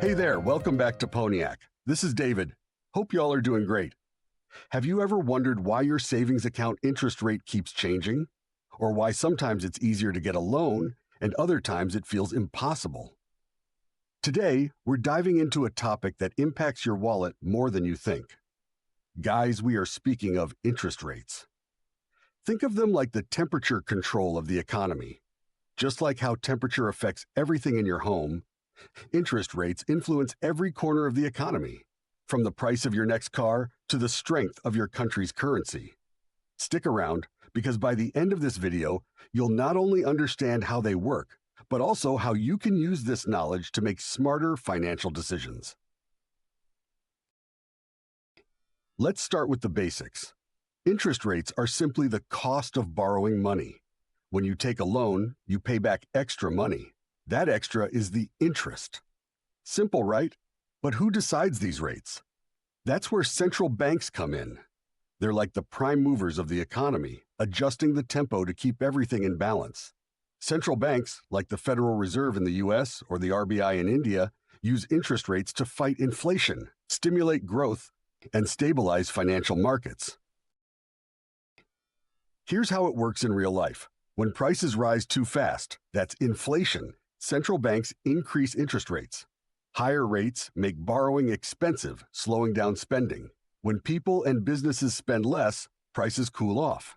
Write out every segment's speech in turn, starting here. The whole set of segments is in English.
Hey there, welcome back to Poniac. This is David. Hope y'all are doing great. Have you ever wondered why your savings account interest rate keeps changing? Or why sometimes it's easier to get a loan and other times it feels impossible? Today, we're diving into a topic that impacts your wallet more than you think. Guys, we are speaking of interest rates. Think of them like the temperature control of the economy. Just like how temperature affects everything in your home, interest rates influence every corner of the economy, from the price of your next car to the strength of your country's currency. Stick around, because by the end of this video, you'll not only understand how they work, but also how you can use this knowledge to make smarter financial decisions. Let's start with the basics. Interest rates are simply the cost of borrowing money. When you take a loan, you pay back extra money. That extra is the interest. Simple, right? But who decides these rates? That's where central banks come in. They're like the prime movers of the economy, adjusting the tempo to keep everything in balance. Central banks, like the Federal Reserve in the US or the RBI in India, use interest rates to fight inflation, stimulate growth, and stabilize financial markets. Here's how it works in real life. When prices rise too fast, that's inflation, central banks increase interest rates. Higher rates make borrowing expensive, slowing down spending. When people and businesses spend less, prices cool off.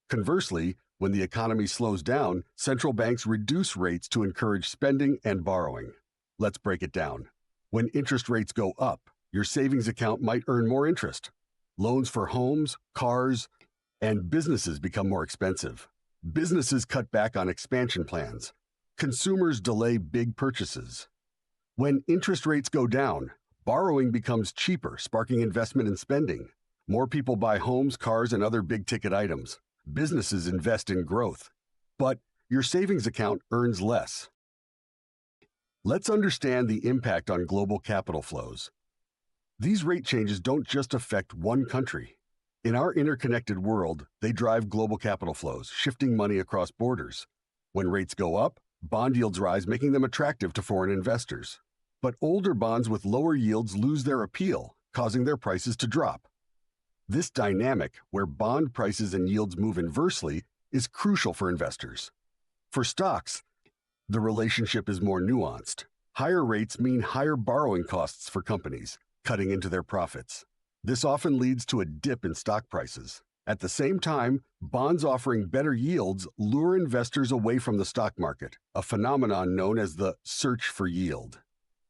Conversely, when the economy slows down, central banks reduce rates to encourage spending and borrowing. Let's break it down. When interest rates go up, your savings account might earn more interest. Loans for homes, cars, and businesses become more expensive. Businesses cut back on expansion plans. Consumers delay big purchases. When interest rates go down, borrowing becomes cheaper, sparking investment and spending. More people buy homes, cars, and other big-ticket items. Businesses invest in growth. But your savings account earns less. Let's understand the impact on global capital flows. These rate changes don't just affect one country. In our interconnected world, they drive global capital flows, shifting money across borders. When rates go up, bond yields rise, making them attractive to foreign investors. But older bonds with lower yields lose their appeal, causing their prices to drop. This dynamic, where bond prices and yields move inversely, is crucial for investors. For stocks, the relationship is more nuanced. Higher rates mean higher borrowing costs for companies, cutting into their profits. This often leads to a dip in stock prices. At the same time, bonds offering better yields lure investors away from the stock market, a phenomenon known as the search for yield.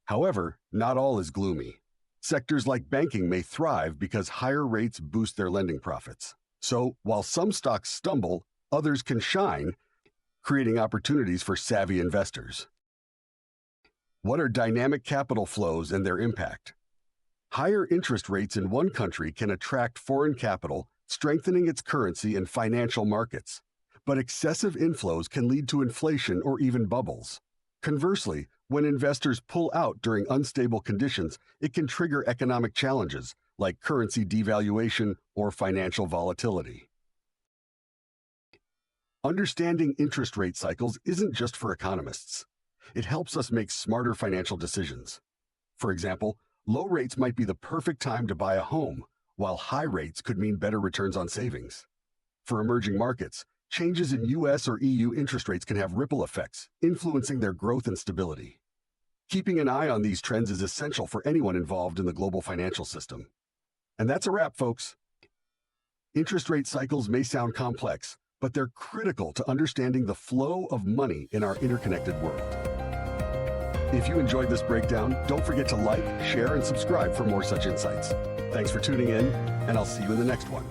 However, not all is gloomy. Sectors like banking may thrive because higher rates boost their lending profits. So, while some stocks stumble, others can shine, creating opportunities for savvy investors. What are dynamic capital flows and their impact? Higher interest rates in one country can attract foreign capital, strengthening its currency and financial markets. But excessive inflows can lead to inflation or even bubbles. Conversely, when investors pull out during unstable conditions, it can trigger economic challenges like currency devaluation or financial volatility. Understanding interest rate cycles isn't just for economists. It helps us make smarter financial decisions. For example, low rates might be the perfect time to buy a home, while high rates could mean better returns on savings. For emerging markets, changes in US or EU interest rates can have ripple effects, influencing their growth and stability. Keeping an eye on these trends is essential for anyone involved in the global financial system. And that's a wrap, folks. Interest rate cycles may sound complex, but they're critical to understanding the flow of money in our interconnected world. If you enjoyed this breakdown, don't forget to like, share, and subscribe for more such insights. Thanks for tuning in, and I'll see you in the next one.